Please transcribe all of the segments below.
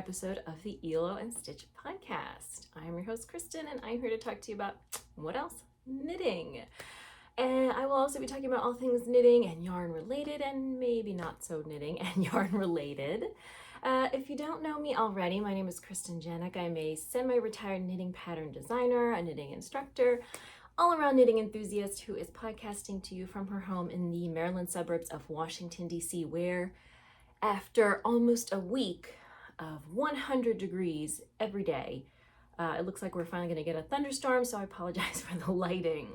episode of the Hilo Stitch podcast. I'm your host, Kristen, and I'm here to talk to you about what else? Knitting. And I will also be talking about all things knitting and yarn related, and maybe not so knitting and yarn related. If you don't know me already, my name is Kristen Janik. I'm a semi-retired knitting pattern designer, a knitting instructor, all-around knitting enthusiast who is podcasting to you from her home in the Maryland suburbs of Washington, D.C., where after almost a week of 100 degrees every day, it looks like we're finally going to get a thunderstorm, so I apologize for the lighting.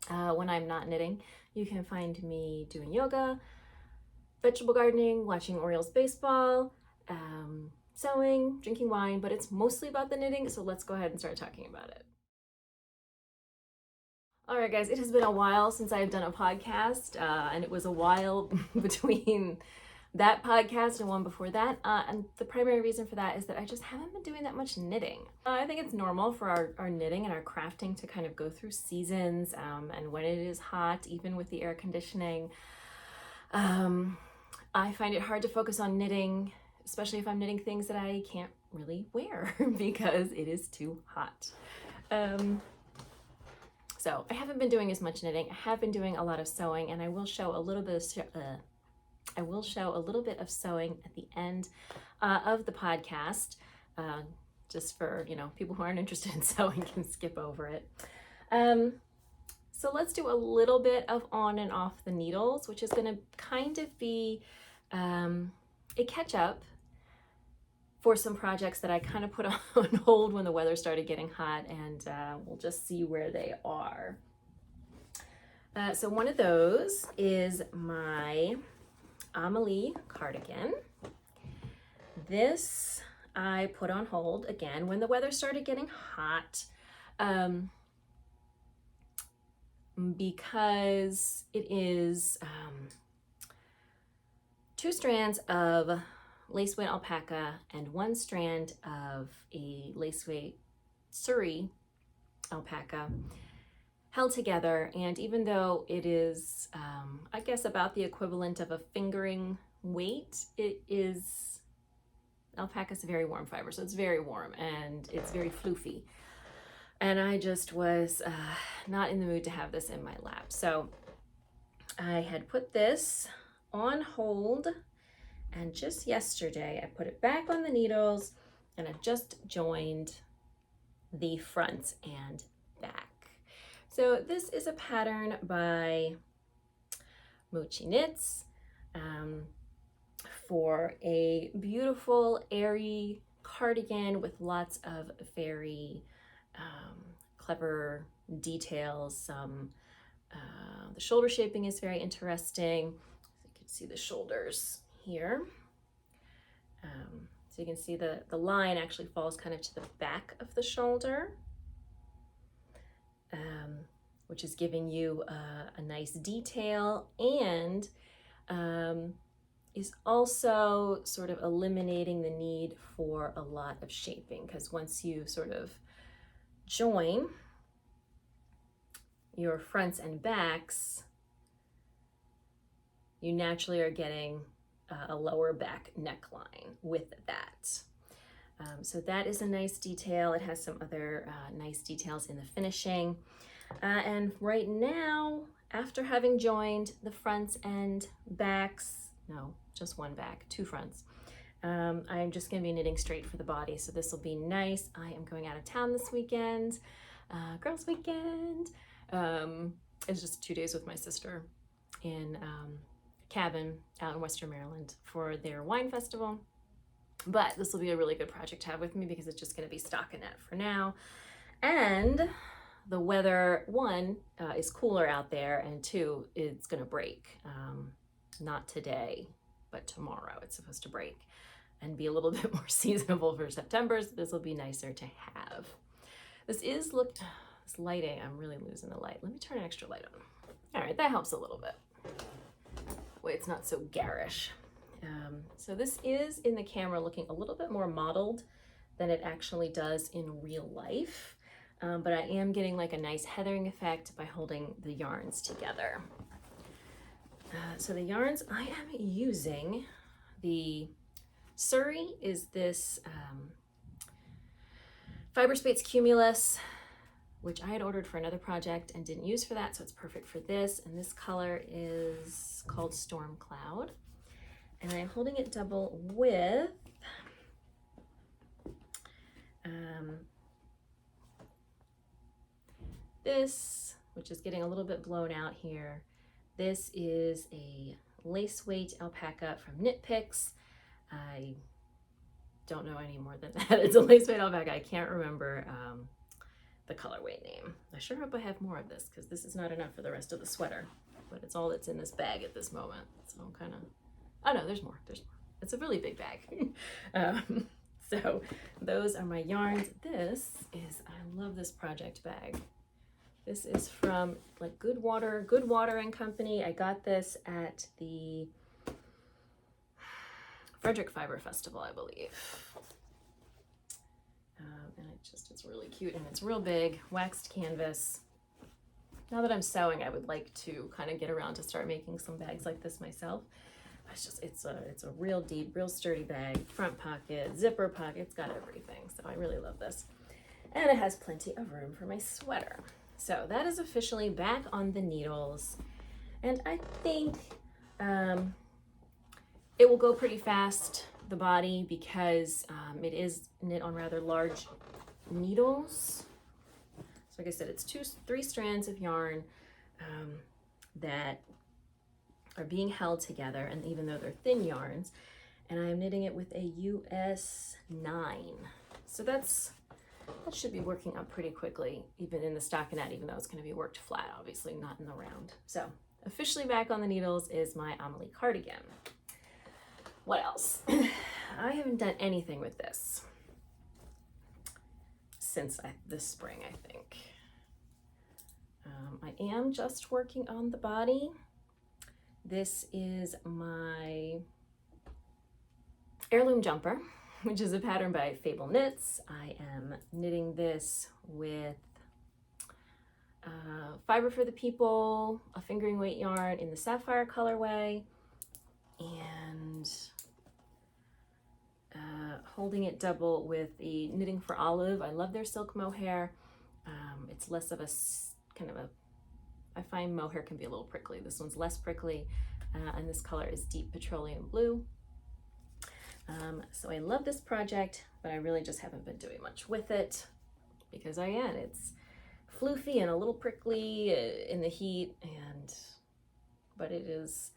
When I'm not knitting, you can find me doing yoga, vegetable gardening, watching Orioles baseball, sewing, drinking wine, but it's mostly about the knitting, so let's go ahead and start talking about it. All right, guys, it has been a while since I've done a podcast, and it was a while between that podcast and one before that, and the primary reason for that is that I just haven't been doing that much knitting. I think it's normal for our knitting and our crafting to kind of go through seasons, and when it is hot, even with the air conditioning, I find it hard to focus on knitting, especially if I'm knitting things that I can't really wear because it is too hot. So I haven't been doing as much knitting. I have been doing a lot of sewing, and I will show a little bit of sewing at the end of the podcast, just for, people who aren't interested in sewing can skip over it. So let's do a little bit of on and off the needles, which is going to kind of be a catch up for some projects that I kind of put on hold when the weather started getting hot, and we'll just see where they are. So one of those is my Amelie cardigan. This I put on hold again when the weather started getting hot, because it is 2 strands of lace weight alpaca and 1 strand of a lace weight Surrey alpaca held together. And even though it is, I guess, about the equivalent of a fingering weight, alpaca is a very warm fiber, so it's very warm and it's very floofy. And I just was not in the mood to have this in my lap. So I had put this on hold, and just yesterday I put it back on the needles, and I just joined the front and back. So this is a pattern by Mochi Knits for a beautiful, airy cardigan with lots of very clever details. The shoulder shaping is very interesting. So you can see the shoulders here. So you can see the line actually falls kind of to the back of the shoulder, which is giving you a nice detail, and is also sort of eliminating the need for a lot of shaping, because once you sort of join your fronts and backs, you naturally are getting a lower back neckline with that. So that is a nice detail. It has some other nice details in the finishing. And right now, after having joined the fronts and backs, no, just one back, 2 fronts, I'm just going to be knitting straight for the body. So this will be nice. I am going out of town this weekend, girls' weekend. It's just 2 days with my sister in cabin out in Western Maryland for their wine festival. But this will be a really good project to have with me because it's just going to be stockinette for now. And the weather, 1, is cooler out there, and 2, it's going to break. Not today, but tomorrow it's supposed to break and be a little bit more seasonable for September. So this will be nicer to have. This lighting, I'm really losing the light. Let me turn an extra light on. All right, that helps a little bit. Way it's not so garish. So this is in the camera looking a little bit more modeled than it actually does in real life, but I am getting like a nice heathering effect by holding the yarns together. So the yarns I am using, the Surrey is this Fiber Space Cumulus, which I had ordered for another project and didn't use for that, so it's perfect for this. And this color is called Storm Cloud. And I'm holding it double with this, which is getting a little bit blown out here. This is a lace weight alpaca from Knit Picks. I don't know any more than that. It's a lace weight alpaca. I can't remember the colorway name. I sure hope I have more of this because this is not enough for the rest of the sweater, but it's all that's in this bag at this moment. So I'm kind of, oh no, there's more. It's a really big bag. So those are my yarns. This is, I love this project bag. This is from like Good Water and Company. I got this at the Frederick Fiber Festival, I believe. And it's really cute and it's real big, waxed canvas. Now that I'm sewing, I would like to kind of get around to start making some bags like this myself. It's a real deep, real sturdy bag, front pocket, zipper pocket, it's got everything. So I really love this. And it has plenty of room for my sweater. So that is officially back on the needles. And I think it will go pretty fast, the body, because it is knit on rather large needles. So like I said, it's 3 strands of yarn that are being held together, and even though they're thin yarns, and I'm knitting it with a US 9. So that should be working up pretty quickly, even in the stockinette, even though it's going to be worked flat, obviously not in the round. So officially back on the needles is my Amelie cardigan. What else? I haven't done anything with this since this spring, I think. I am just working on the body. This is my Heirloom jumper, which is a pattern by Fable Knits. I am knitting this with Fiber for the People, a fingering weight yarn in the Sapphire colorway, and holding it double with the Knitting for Olive. I love their silk mohair. It's less of a kind of a, I find mohair can be a little prickly. This one's less prickly, and this color is deep petroleum blue. So I love this project, but I really just haven't been doing much with it because again, it's floofy and a little prickly in the heat, but it's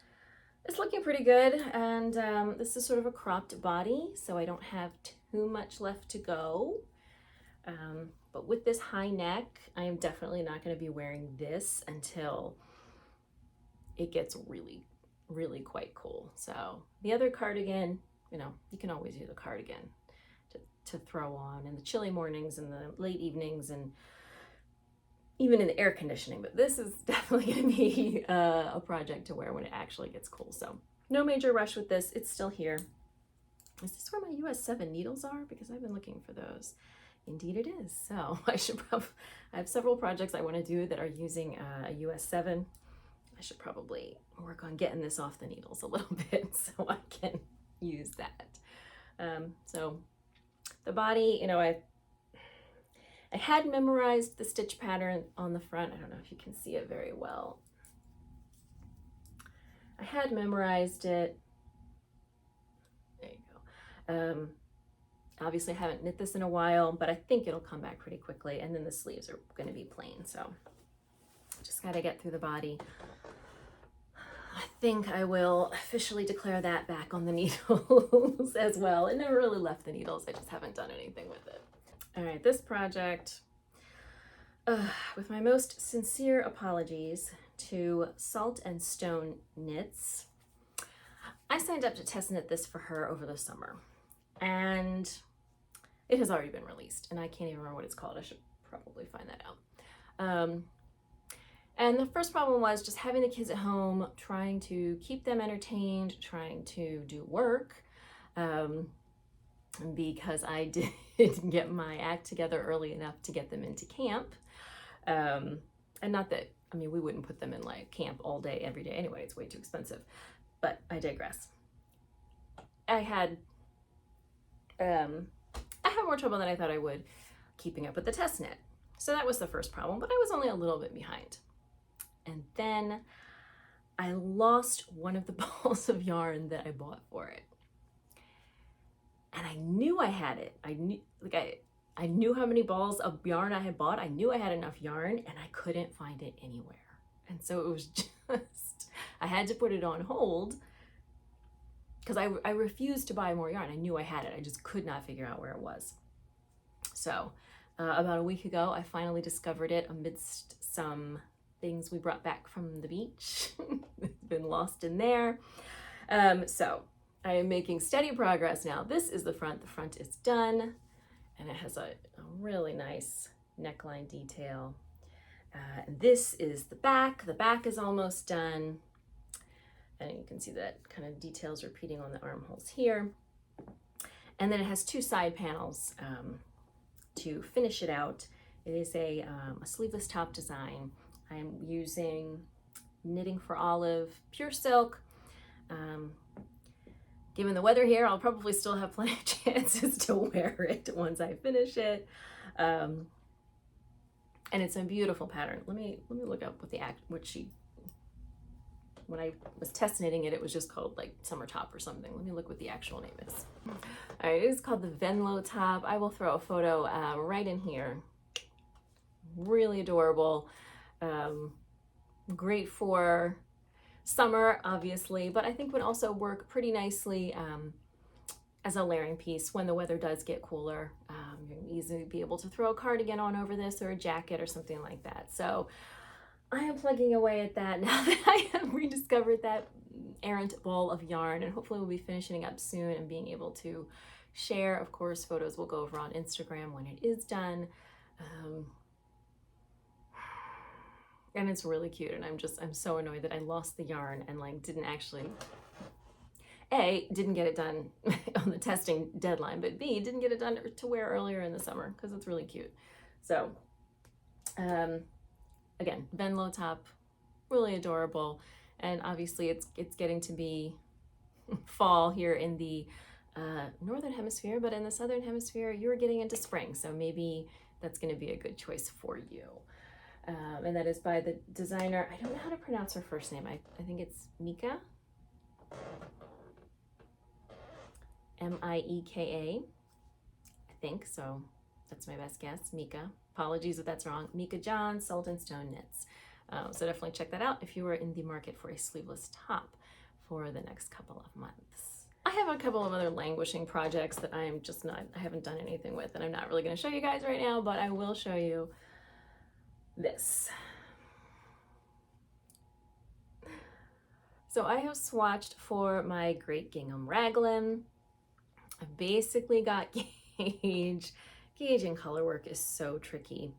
looking pretty good. And this is sort of a cropped body, so I don't have too much left to go. But with this high neck, I am definitely not going to be wearing this until it gets really, really quite cool. So the other cardigan, you know, you can always use a cardigan to throw on in the chilly mornings and the late evenings and even in the air conditioning. But this is definitely going to be a project to wear when it actually gets cool. So no major rush with this. It's still here. Is this where my US 7 needles are? Because I've been looking for those. Indeed it is. So I have several projects I want to do that are using a US 7. I should probably work on getting this off the needles a little bit so I can use that. So the body, you know, I had memorized the stitch pattern on the front. I don't know if you can see it very well. I had memorized it. There you go. Obviously I haven't knit this in a while, but I think it'll come back pretty quickly. And then the sleeves are going to be plain. So just got to get through the body. I think I will officially declare that back on the needles as well. It never really left the needles. I just haven't done anything with it. All right, this project, with my most sincere apologies to Salt and Stone Knits. I signed up to test knit this for her over the summer, and it has already been released, and I can't even remember what it's called. I should probably find that out. And the first problem was just having the kids at home, trying to keep them entertained, trying to do work, because I didn't get my act together early enough to get them into camp. And not that, I mean, we wouldn't put them in like camp all day, every day anyway, it's way too expensive, but I digress. I had I have more trouble than I thought I would keeping up with the test knit. So that was the first problem, but I was only a little bit behind. And then I lost one of the balls of yarn that I bought for it. And I knew I had it. I knew how many balls of yarn I had bought. I knew I had enough yarn, and I couldn't find it anywhere. And so it was just, I had to put it on hold because I refused to buy more yarn. I knew I had it. I just could not figure out where it was. So about a week ago, I finally discovered it amidst some things we brought back from the beach. It's been lost in there. So I am making steady progress now. This is the front. The front is done, and it has a really nice neckline detail. And this is the back. The back is almost done. And you can see that kind of details repeating on the armholes here. And then it has two side panels to finish it out. It is a sleeveless top design. I'm using Knitting for Olive Pure Silk. Given the weather here, I'll probably still have plenty of chances to wear it once I finish it. And it's a beautiful pattern. Let me look up when I was test knitting it, it was just called like Summer Top or something. Let me look what the actual name is. All right, it is called the Venlo Top. I will throw a photo right in here. Really adorable. Great for summer, obviously, but I think would also work pretty nicely as a layering piece when the weather does get cooler. You're gonna easily be able to throw a cardigan on over this or a jacket or something like that. So I am plugging away at that now that I have rediscovered that errant ball of yarn, and hopefully we'll be finishing up soon and being able to share. Of course, photos will go over on Instagram when it is done. And it's really cute, and I'm so annoyed that I lost the yarn and like didn't get it done on the testing deadline, but B, didn't get it done to wear earlier in the summer because it's really cute. So again, Venlo top, really adorable. And obviously it's getting to be fall here in the northern hemisphere, but in the southern hemisphere, you're getting into spring. So maybe that's going to be a good choice for you. And that is by the designer. I don't know how to pronounce her first name. I think it's Mika. M-I-E-K-A, I think. So that's my best guess, Mika. Apologies if that's wrong. Mika John, Salt and Stone Knits. So definitely check that out if you are in the market for a sleeveless top for the next couple of months. I have a couple of other languishing projects that I haven't done anything with, and I'm not really going to show you guys right now, but I will show you this. So I have swatched for my Gr8 Gingham Raglan. I basically got gauge. Gauging color work is so tricky.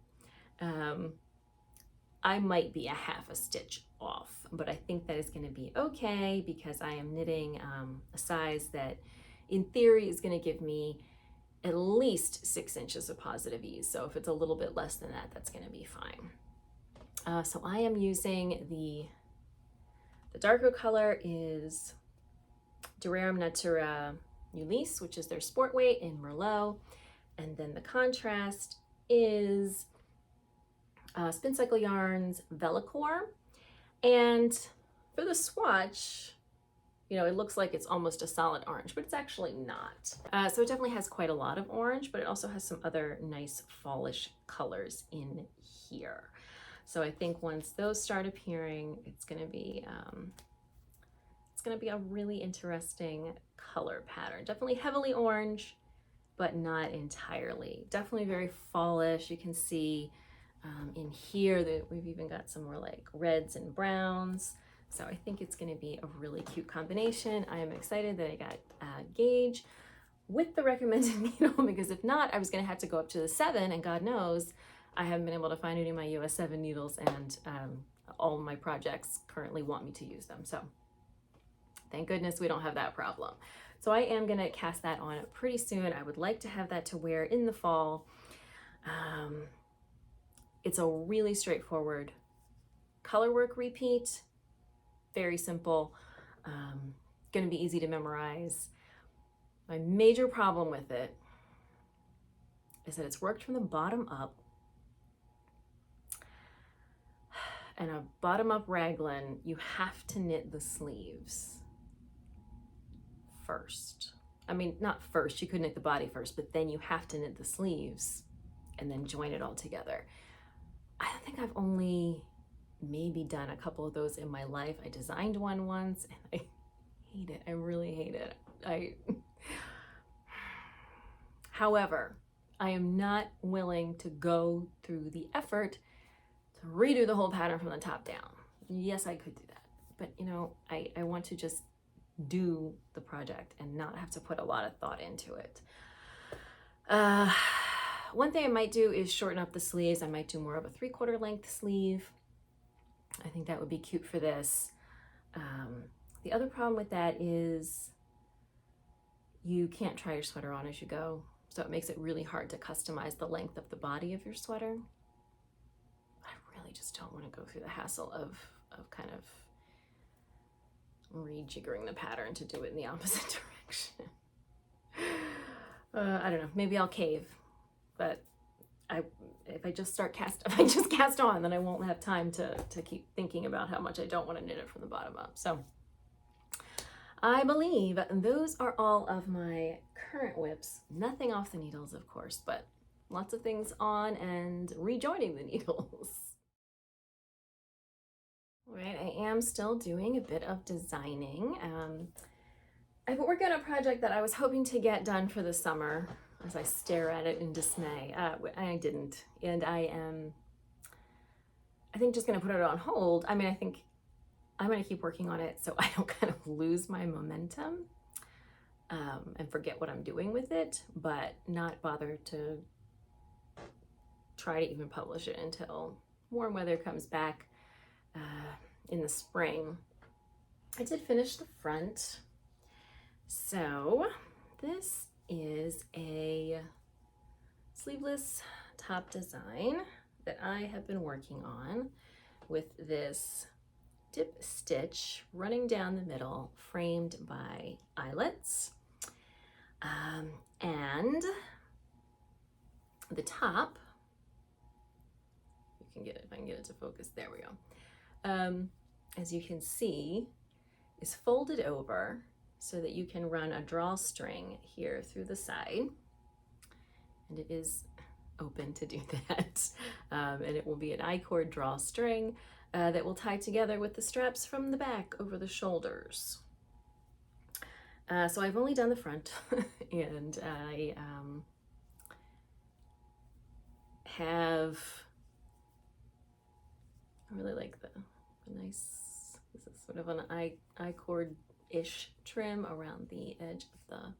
I might be a half a stitch off, but I think that is going to be okay because I am knitting a size that in theory is going to give me at least 6 inches of positive ease. So if it's a little bit less than that, that's going to be fine. So I am using the darker color is Durerum Natura Ulisse, which is their sport weight in Merlot. And then the contrast is Spin Cycle Yarns Vellicore. And for the swatch, you know, it looks like it's almost a solid orange, but it's actually not. So it definitely has quite a lot of orange, but it also has some other nice fallish colors in here. So I think once those start appearing, it's gonna be a really interesting color pattern. Definitely heavily orange, but not entirely. Definitely very fallish. You can see in here that we've even got some more like reds and browns. So I think it's going to be a really cute combination. I am excited that I got gauge with the recommended needle, because if not, I was going to have to go up to the 7, and God knows I haven't been able to find any of my US 7 needles, and all my projects currently want me to use them. So thank goodness we don't have that problem. So I am going to cast that on pretty soon. I would like to have that to wear in the fall. It's a really straightforward color work repeat. Very simple, going to be easy to memorize. My major problem with it is that it's worked from the bottom up, and a bottom up raglan, you have to knit the sleeves first. I mean, not first, you could knit the body first, but then you have to knit the sleeves and then join it all together. I think I've only maybe done a couple of those in my life. I designed one once and I hate it. I really hate it. However, I am not willing to go through the effort to redo the whole pattern from the top down. Yes, I could do that, but you know, I want to just do the project and not have to put a lot of thought into it. One thing I might do is shorten up the sleeves. I might do more of a 3/4 length sleeve. I think that would be cute for this. The other problem with that is you can't try your sweater on as you go. So it makes it really hard to customize the length of the body of your sweater. I really just don't want to go through the hassle of kind of rejiggering the pattern to do it in the opposite direction. I don't know, maybe I'll cave, but if I just cast on, then I won't have time to keep thinking about how much I don't want to knit it from the bottom up. So I believe those are all of my current whips. Nothing off the needles, of course, but lots of things on and rejoining the needles. All right, I am still doing a bit of designing. I've been working on a project that I was hoping to get done for the summer as I stare at it in dismay. I didn't, and I think just gonna put it on hold. I mean, I think I'm gonna keep working on it so I don't kind of lose my momentum and forget what I'm doing with it, but not bother to try to even publish it until warm weather comes back in the spring. I did finish the front. So this is a sleeveless top design that I have been working on with this dip stitch running down the middle, framed by eyelets. And the top, you can get it, if I can get it to focus, there we go. As you can see, is folded over so that you can run a drawstring here through the side, and it is open to do that. And it will be an I-cord drawstring that will tie together with the straps from the back over the shoulders. So I've only done the front, and I really like the nice, this is sort of an I-cord-ish trim around the edge of the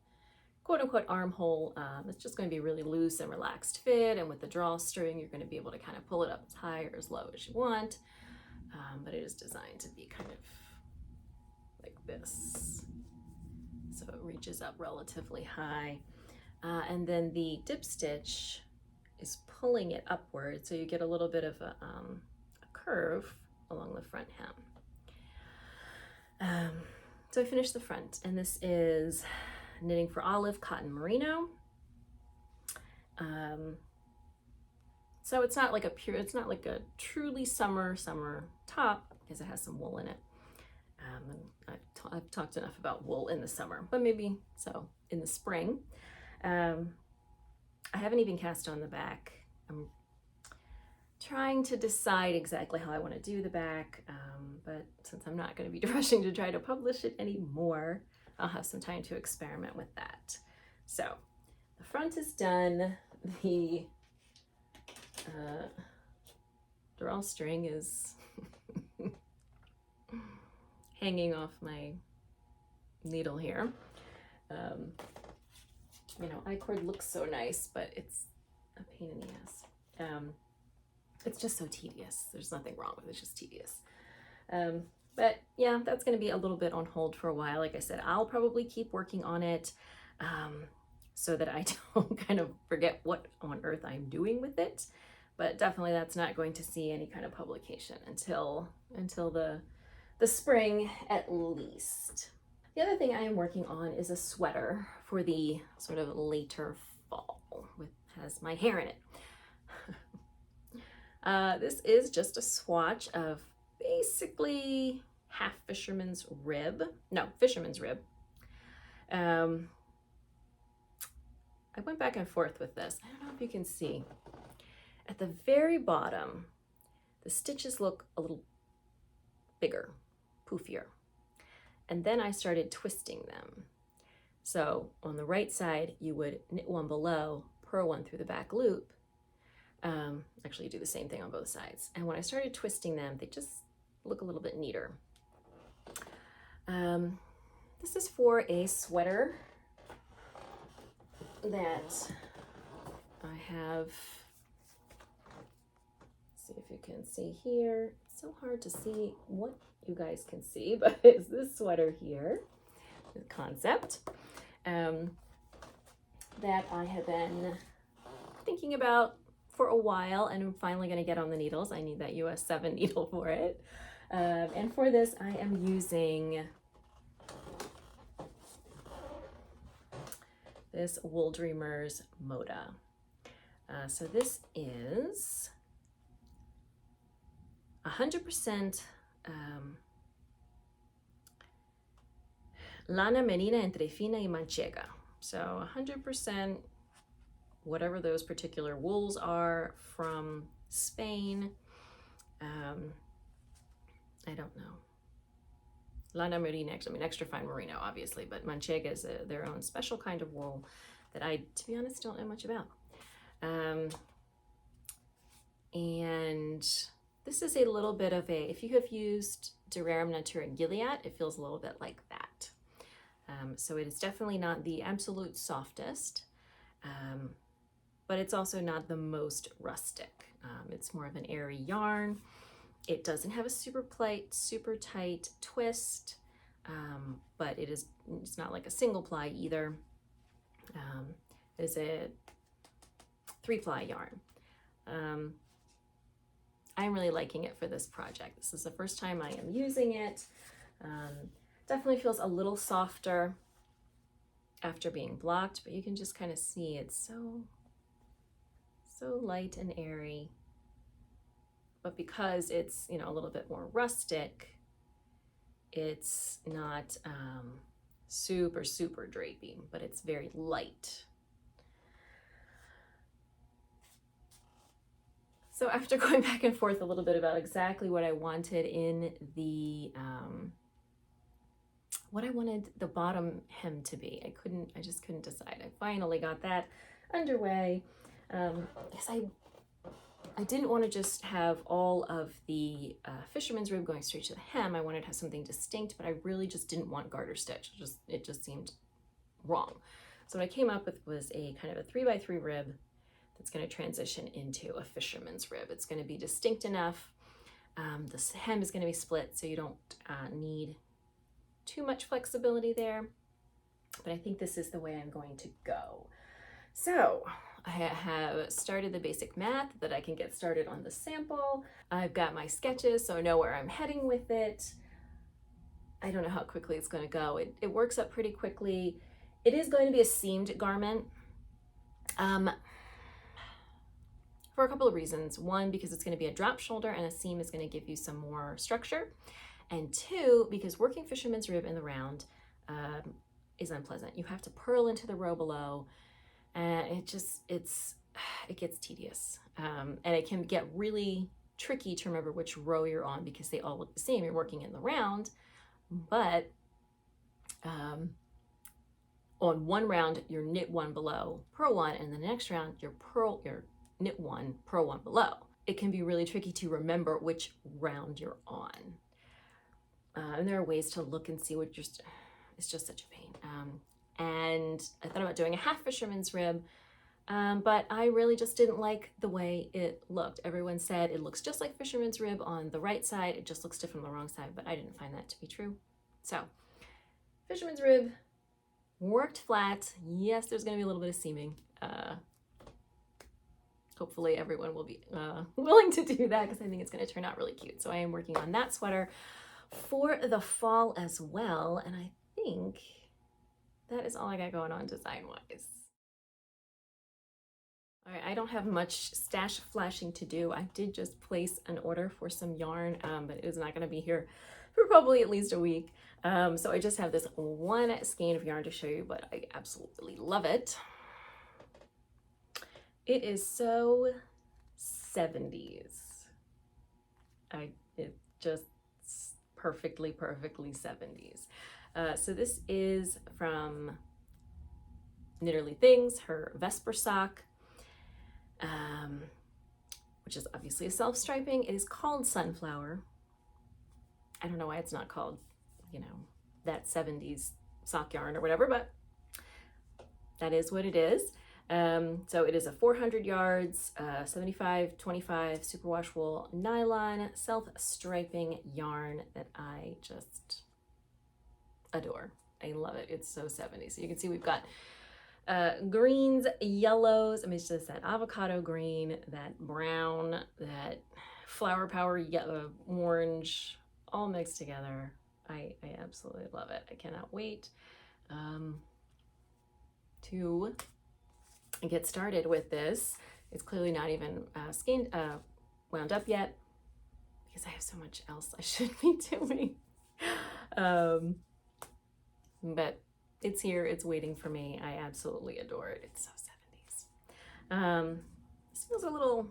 quote-unquote armhole. It's just going to be really loose and relaxed fit, and with the drawstring you're going to be able to kind of pull it up as high or as low as you want, but it is designed to be kind of like this, so it reaches up relatively high, and then the dip stitch is pulling it upward, so you get a little bit of a curve along the front hem. So I finished the front, and this is knitting for Olive Cotton Merino. So it's not like it's not like a truly summer top, because it has some wool in it. And I've talked enough about wool in the summer, but maybe so in the spring. I haven't even cast on the back. I'm trying to decide exactly how I want to do the back, but since I'm not going to be rushing to try to publish it anymore, I'll have some time to experiment with that. So the front is done. The drawstring is hanging off my needle here. You know, I-cord looks so nice, but it's a pain in the ass. It's just so tedious. There's nothing wrong with it, it's just tedious. But yeah, that's going to be a little bit on hold for a while. Like I said, I'll probably keep working on it so that I don't kind of forget what on earth I'm doing with it. But definitely that's not going to see any kind of publication until the spring at least. The other thing I am working on is a sweater for the sort of later fall, has my hair in it. This is just a swatch of basically half fisherman's rib. No, fisherman's rib. I went back and forth with this. I don't know if you can see. At the very bottom, the stitches look a little bigger, poofier. And then I started twisting them. So on the right side, you would knit one below, purl one through the back loop. Actually, you do the same thing on both sides. And when I started twisting them, they just look a little bit neater. This is for a sweater that I have. See if you can see here. It's so hard to see what you guys can see, but it's this sweater here, the concept, that I have been thinking about for a while, and I'm finally going to get on the needles. I need that US 7 needle for it. And for this, I am using this Wool Dreamers Moda. So this is 100% lana merina entre fina y manchega. So 100% whatever those particular wools are from Spain. I don't know. Lana merina, I mean extra fine merino, obviously, but manchega is their own special kind of wool that I, to be honest, don't know much about. And this is a little bit of a, if you have used Durarum Natura Gilead, it feels a little bit like that. So it is definitely not the absolute softest, but it's also not the most rustic. It's more of an airy yarn. It doesn't have a super tight twist, but it's not like a single ply either. It is a 3-ply yarn. I'm really liking it for this project. This is the first time I am using it. Definitely feels a little softer after being blocked, but you can just kind of see it's so light and airy. But because it's, you know, a little bit more rustic, it's not super drapey, but it's very light. So after going back and forth a little bit about exactly what I wanted in the, what I wanted the bottom hem to be, I just couldn't decide. I finally got that underway. Yes, I didn't want to just have all of the fisherman's rib going straight to the hem. I wanted to have something distinct, but I really just didn't want garter stitch. It just seemed wrong. So what I came up with was a kind of a 3x3 rib that's going to transition into a fisherman's rib. It's going to be distinct enough. The hem is going to be split, so you don't need too much flexibility there. But I think this is the way I'm going to go. So I have started the basic math that I can get started on the sample. I've got my sketches, so I know where I'm heading with it. I don't know how quickly it's going to go. It works up pretty quickly. It is going to be a seamed garment. For a couple of reasons. One, because it's going to be a drop shoulder and a seam is going to give you some more structure. And two, because working fisherman's rib in the round is unpleasant. You have to purl into the row below, and it gets tedious. And it can get really tricky to remember which row you're on because they all look the same. You're working in the round, but on one round, you're knit one below, purl one, and the next round, you're knit one, purl one below. It can be really tricky to remember which round you're on. And there are ways to look and see what it's just such a pain. And I thought about doing a half fisherman's rib, but I really just didn't like the way it looked. Everyone said it looks just like fisherman's rib on the right side. It just looks different on the wrong side, but I didn't find that to be true. So fisherman's rib worked flat. Yes, there's going to be a little bit of seaming. Hopefully everyone will be willing to do that because I think it's going to turn out really cute. So I am working on that sweater for the fall as well. And I think that is all I got going on design-wise. All right, I don't have much stash flashing to do. I did just place an order for some yarn, but it is not going to be here for probably at least a week. So I just have this one skein of yarn to show you, but I absolutely love it. It is so 70s. It just perfectly 70s. So this is from Knitterly Things, her Vesper sock, which is obviously a self-striping. It is called Sunflower. I don't know why it's not called, you know, that 70s sock yarn or whatever, but that is what it is. So it is a 400 yards, 75/25 superwash wool nylon self-striping yarn that I just adore. I love it. It's so 70s. So you can see we've got greens, yellows, I mean, it's just that avocado green, that brown, that flower power yellow, orange, all mixed together. I absolutely love it. I cannot wait to get started with this. It's clearly not even wound up yet because I have so much else I should be doing. But it's here, it's waiting for me. I absolutely adore it. It's so 70s. This feels a little,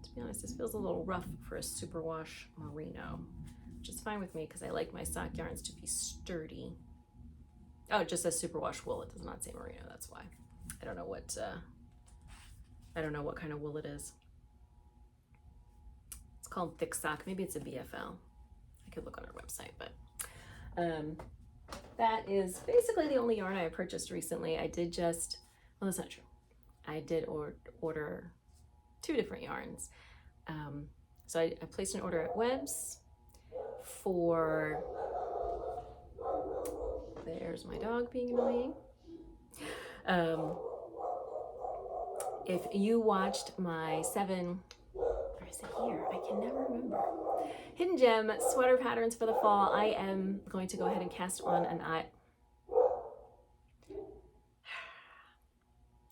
to be honest, this feels a little rough for a superwash merino, which is fine with me because I like my sock yarns to be sturdy. Oh, it just says superwash wool. It does not say merino, that's why. I don't know what kind of wool it is. It's called thick sock. Maybe it's a BFL. I could look on our website, but that is basically the only yarn I purchased recently. I did just, well, that's not true. I did order 2 different yarns. So I placed an order at Webb's for, there's my dog being annoying. If you watched my 7, or is it here? I can never remember. Hidden Gem sweater patterns for the fall. I am going to go ahead and cast on an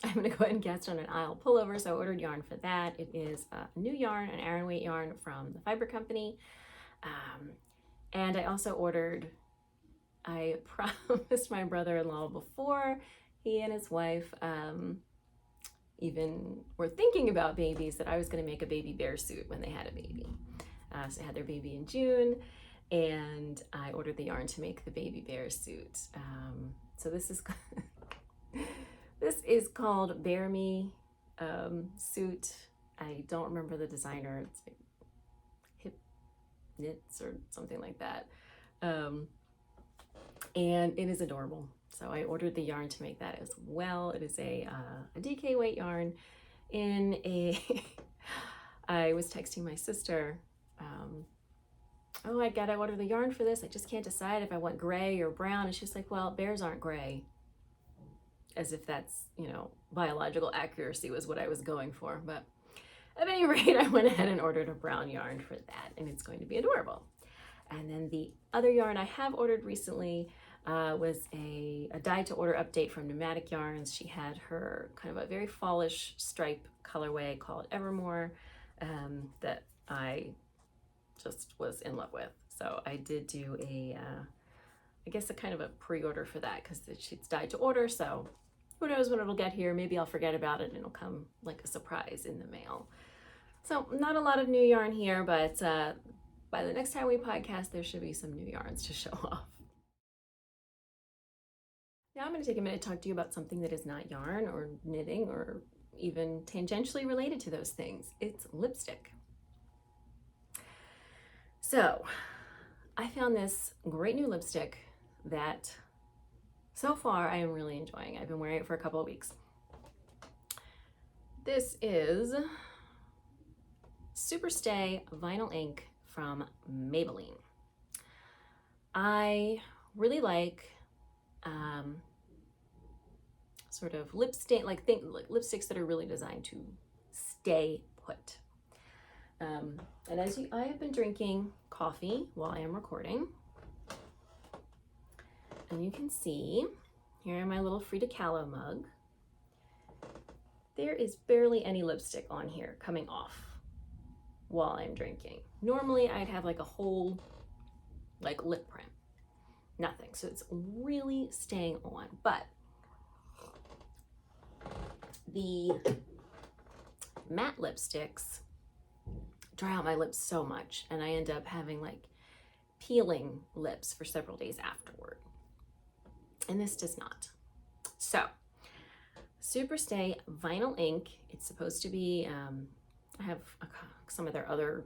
I'm going to go ahead and cast on an aisle pullover. So I ordered yarn for that. It is a new yarn, an Aran weight yarn from the Fiber Company. And I also ordered, I promised my brother-in-law before he and his wife even were thinking about babies that I was going to make a baby bear suit when they had a baby. So they had their baby in June, and I ordered the yarn to make the baby bear suit. So this is this is called Bear Me suit. I don't remember the designer. It's like Hip Knits or something like that. And it is adorable. So I ordered the yarn to make that as well. It is a DK weight yarn in a, I was texting my sister, oh, I gotta order the yarn for this. I just can't decide if I want gray or brown. And she's like, well, bears aren't gray. As if that's, you know, biological accuracy was what I was going for. But at any rate, I went ahead and ordered a brown yarn for that, and it's going to be adorable. And then the other yarn I have ordered recently was a dye to order update from Pneumatic Yarns. She had her kind of a very fallish stripe colorway called Evermore that I just was in love with. So I did do a, I guess a kind of a pre-order for that because it's dyed to order. So who knows when it'll get here. Maybe I'll forget about it and it'll come like a surprise in the mail. So not a lot of new yarn here, but by the next time we podcast, there should be some new yarns to show off. Now I'm going to take a minute to talk to you about something that is not yarn or knitting or even tangentially related to those things. It's lipstick. So I found this great new lipstick that so far I am really enjoying. I've been wearing it for a couple of weeks. This is Superstay Vinyl Ink from Maybelline. I really like sort of lipsticks that are really designed to stay put. And I have been drinking coffee while I am recording. And you can see here in my little Frida Kahlo mug, there is barely any lipstick on here coming off while I'm drinking. Normally I'd have like a whole like lip print. Nothing. So it's really staying on. But the matte lipsticks dry out my lips so much, and I end up having like peeling lips for several days afterward. And this does not. So Superstay Vinyl Ink. It's supposed to be, I have some of their other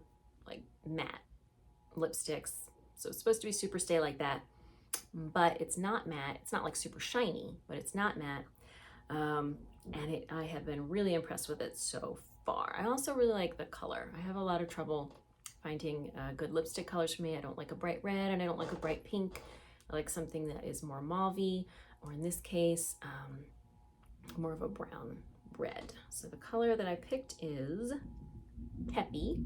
like matte lipsticks. So it's supposed to be Superstay like that, but it's not matte. It's not like super shiny, but it's not matte. And I have been really impressed with it so far. I also really like the color. I have a lot of trouble finding good lipstick colors for me. I don't like a bright red and I don't like a bright pink. I like something that is more mauve-y, or in this case, more of a brown red. So the color that I picked is Peppy.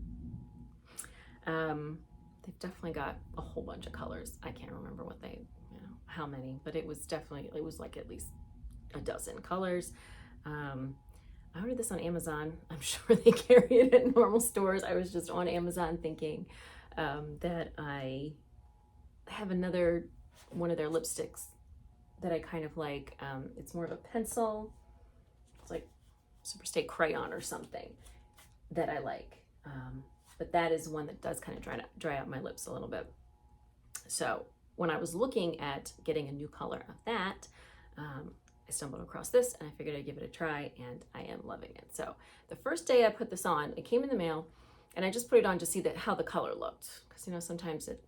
They've definitely got a whole bunch of colors. I can't remember what they, how many, but it was like at least a dozen colors. I ordered this on Amazon. I'm sure they carry it at normal stores. I was just on Amazon thinking that I have another one of their lipsticks that I kind of like. It's more of a pencil. It's like Superstay Crayon or something that I like. But that is one that does kind of dry out my lips a little bit. So when I was looking at getting a new color of that, I stumbled across this and I figured I'd give it a try, and I am loving it. So the first day I put this on, it came in the mail, and I just put it on to see how the color looked, because sometimes it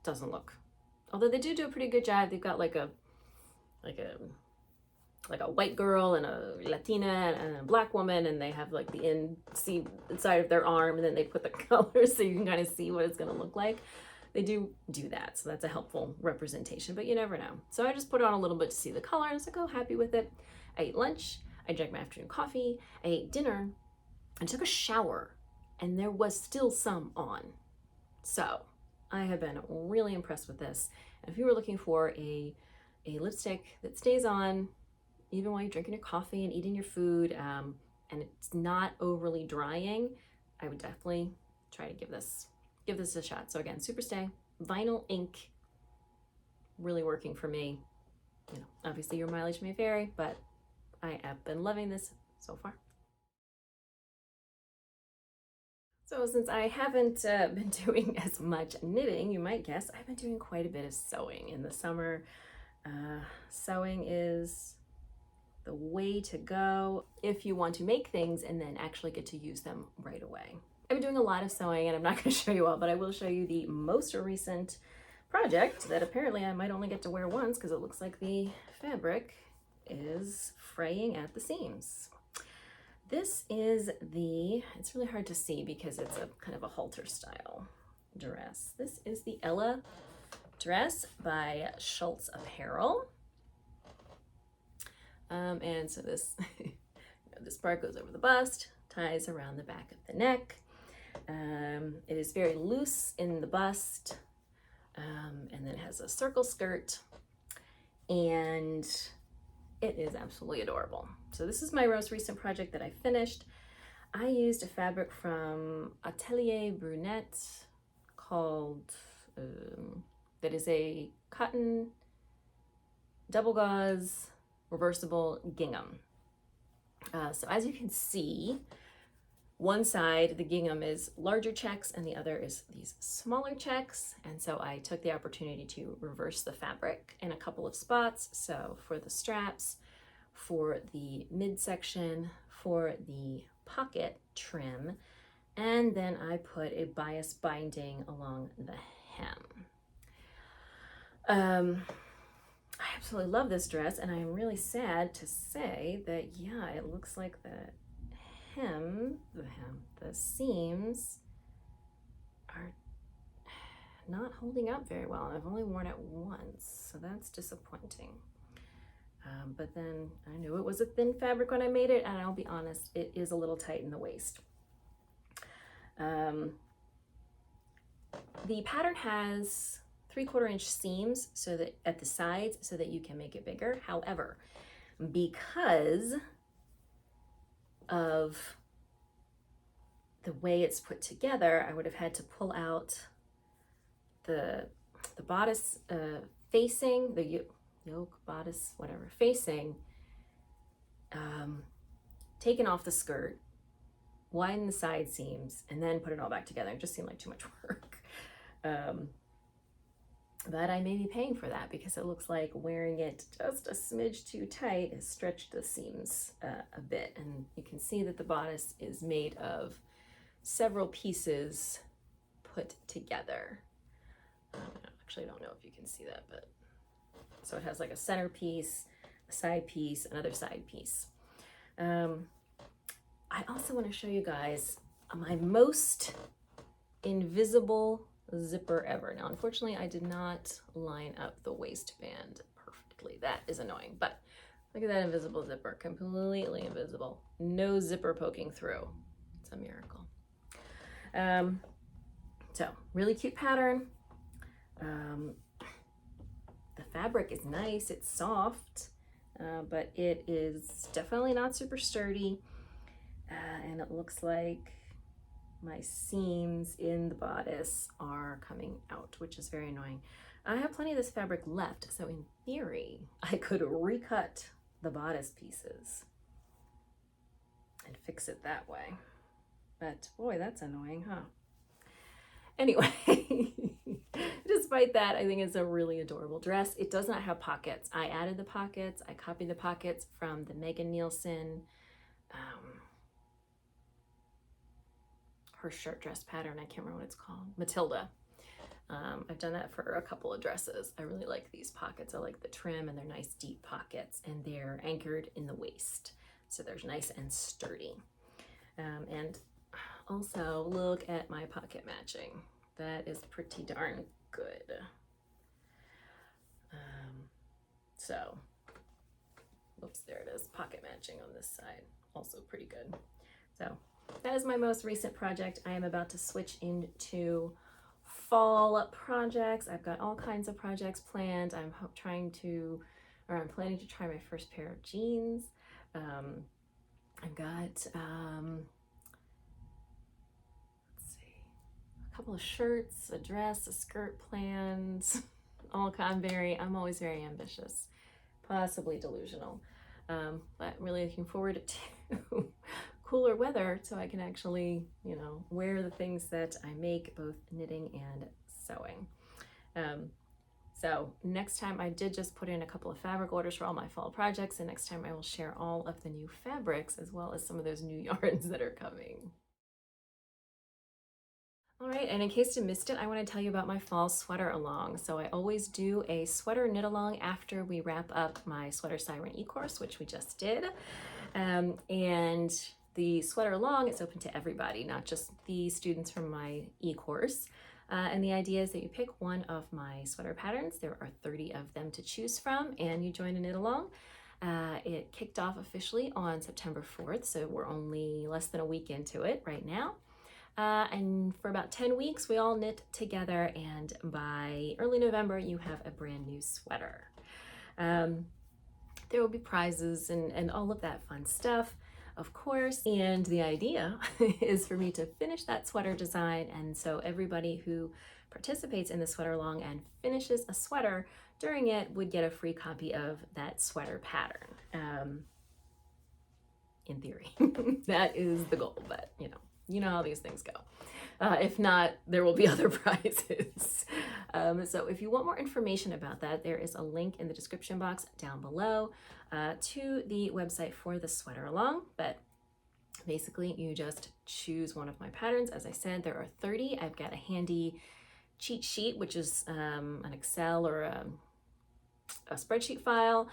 doesn't look. Although they do a pretty good job. They've got like a white girl and a Latina and a black woman, and they have like the inside of their arm, and then they put the colors so you can kind of see what it's going to look like. They do that, so that's a helpful representation, but you never know. So I just put it on a little bit to see the color, and I was like, oh, happy with it. I ate lunch, I drank my afternoon coffee, I ate dinner, and took a shower, and there was still some on. So I have been really impressed with this. And if you were looking for a lipstick that stays on even while you're drinking your coffee and eating your food, and it's not overly drying, I would definitely try to give this a shot. So again, Superstay Vinyl Ink, really working for me. Obviously your mileage may vary, but I have been loving this so far. So since I haven't been doing as much knitting, you might guess I've been doing quite a bit of sewing in the summer. Sewing is the way to go if you want to make things and then actually get to use them right away. I've been doing a lot of sewing, and I'm not going to show you all, but I will show you the most recent project that apparently I might only get to wear once, because it looks like the fabric is fraying at the seams. This is it's really hard to see because it's a kind of a halter style dress. This is the Ella dress by Schultz Apparel. And so this, this part goes over the bust, ties around the back of the neck. It is very loose in the bust, and then it has a circle skirt, and it is absolutely adorable. So this is my most recent project that I finished. I used a fabric from Atelier Brunette called, that is a cotton double gauze reversible gingham. So as you can see, one side, the gingham is larger checks and the other is these smaller checks. And so I took the opportunity to reverse the fabric in a couple of spots. So for the straps, for the midsection, for the pocket trim, and then I put a bias binding along the hem. I absolutely love this dress, and I am really sad to say that, yeah, it looks like the seams are not holding up very well. I've only worn it once, so that's disappointing. But then I knew it was a thin fabric when I made it, and I'll be honest, it is a little tight in the waist. The pattern has 3/4 inch seams so that at the sides so that you can make it bigger. However, because of the way it's put together, I would have had to pull out the bodice facing, the yoke, bodice, whatever, facing, taken off the skirt, widen the side seams, and then put it all back together. It just seemed like too much work. But I may be paying for that because it looks like wearing it just a smidge too tight has stretched the seams a bit. And you can see that the bodice is made of several pieces put together. I actually don't know if you can see that, but so it has like a center piece, a side piece, another side piece. I also want to show you guys my most invisible zipper ever. Now, unfortunately, I did not line up the waistband perfectly. That is annoying, but look at that invisible zipper, completely invisible. No zipper poking through. It's a miracle. So really cute pattern. The fabric is nice, it's soft, but it is definitely not super sturdy. And it looks like my seams in the bodice are coming out, which is very annoying. I have plenty of this fabric left, so in theory, I could recut the bodice pieces and fix it that way. But boy, that's annoying, huh? Anyway, despite that, I think it's a really adorable dress. It does not have pockets. I added the pockets. I copied the pockets from the Megan Nielsen her shirt dress pattern. I can't remember what it's called. Matilda. I've done that for a couple of dresses. I really like these pockets. I like the trim and they're nice deep pockets and they're anchored in the waist. So they're nice and sturdy. And also look at my pocket matching. That is pretty darn good. So, oops, there it is. Pocket matching on this side. Also pretty good. So that is my most recent project. I am about to switch into fall projects. I've got all kinds of projects planned. I'm planning to try my first pair of jeans. I've got, let's see, a couple of shirts, a dress, a skirt planned. I'm always very ambitious, possibly delusional, but really looking forward to cooler weather so I can actually, wear the things that I make, both knitting and sewing. So next time, I did just put in a couple of fabric orders for all my fall projects, and next time I will share all of the new fabrics as well as some of those new yarns that are coming. All right, and in case you missed it, I want to tell you about my fall sweater along. So I always do a sweater knit along after we wrap up my Sweater Siren e-course, which we just did. And the sweater along is open to everybody, not just the students from my e-course. And the idea is that you pick one of my sweater patterns. There are 30 of them to choose from, and you join a knit along. It kicked off officially on September 4th, so we're only less than a week into it right now. And for about 10 weeks, we all knit together, and by early November, you have a brand new sweater. There will be prizes and all of that fun stuff, of course. And the idea is for me to finish that sweater design. And so everybody who participates in the sweater along and finishes a sweater during it would get a free copy of that sweater pattern. In theory, that is the goal, but you know how these things go. If not, there will be other prizes. So if you want more information about that, there is a link in the description box down below to the website for the sweater along. But basically, you just choose one of my patterns. As I said, there are 30. I've got a handy cheat sheet, which is an Excel or a spreadsheet file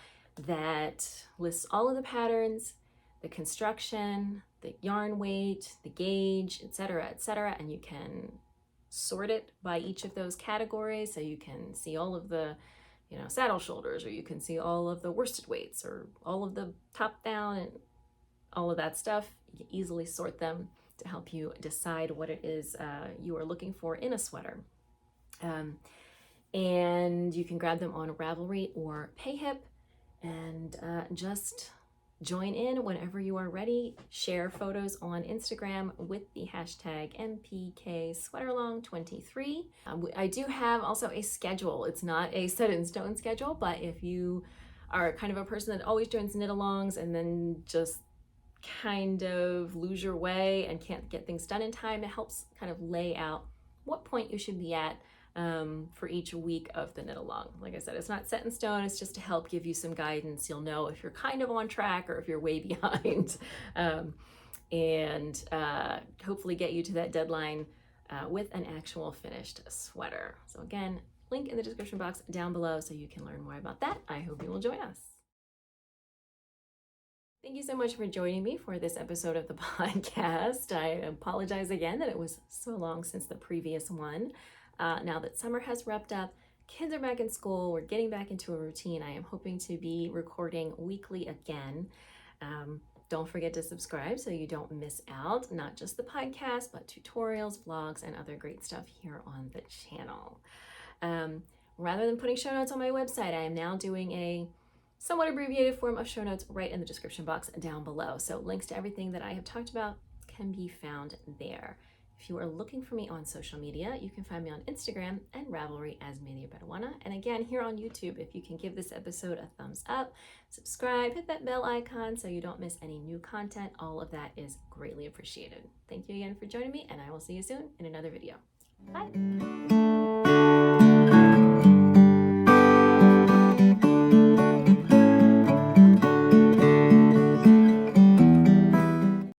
that lists all of the patterns, the construction, the yarn weight, the gauge, etc., and you can sort it by each of those categories, so you can see all of the saddle shoulders, or you can see all of the worsted weights, or all of the top down and all of that stuff. You can easily sort them to help you decide what it is you are looking for in a sweater. and you can grab them on Ravelry or PayHip, and just join in whenever you are ready. Share photos on Instagram with the hashtag MPKSweateralong23. I do have also a schedule. It's not a set in stone schedule, but if you are kind of a person that always joins knit-alongs and then just kind of lose your way and can't get things done in time, it helps kind of lay out what point you should be at for each week of the knit along. Like I said, it's not set in stone, it's just to help give you some guidance. You'll know if you're kind of on track or if you're way behind, and hopefully get you to that deadline with an actual finished sweater. So again, link in the description box down below so you can learn more about that. I hope you will join us. Thank you so much for joining me for this episode of the podcast. I apologize again that it was so long since the previous one. Now that summer has wrapped up, kids are back in school, we're getting back into a routine. I am hoping to be recording weekly again. Don't forget to subscribe so you don't miss out, not just the podcast, but tutorials, vlogs, and other great stuff here on the channel. Rather than putting show notes on my website, I am now doing a somewhat abbreviated form of show notes right in the description box down below. So links to everything that I have talked about can be found there. If you are looking for me on social media, you can find me on Instagram and Ravelry as Media Peruana. And again, here on YouTube, if you can give this episode a thumbs up, subscribe, hit that bell icon so you don't miss any new content. All of that is greatly appreciated. Thank you again for joining me, and I will see you soon in another video. Bye.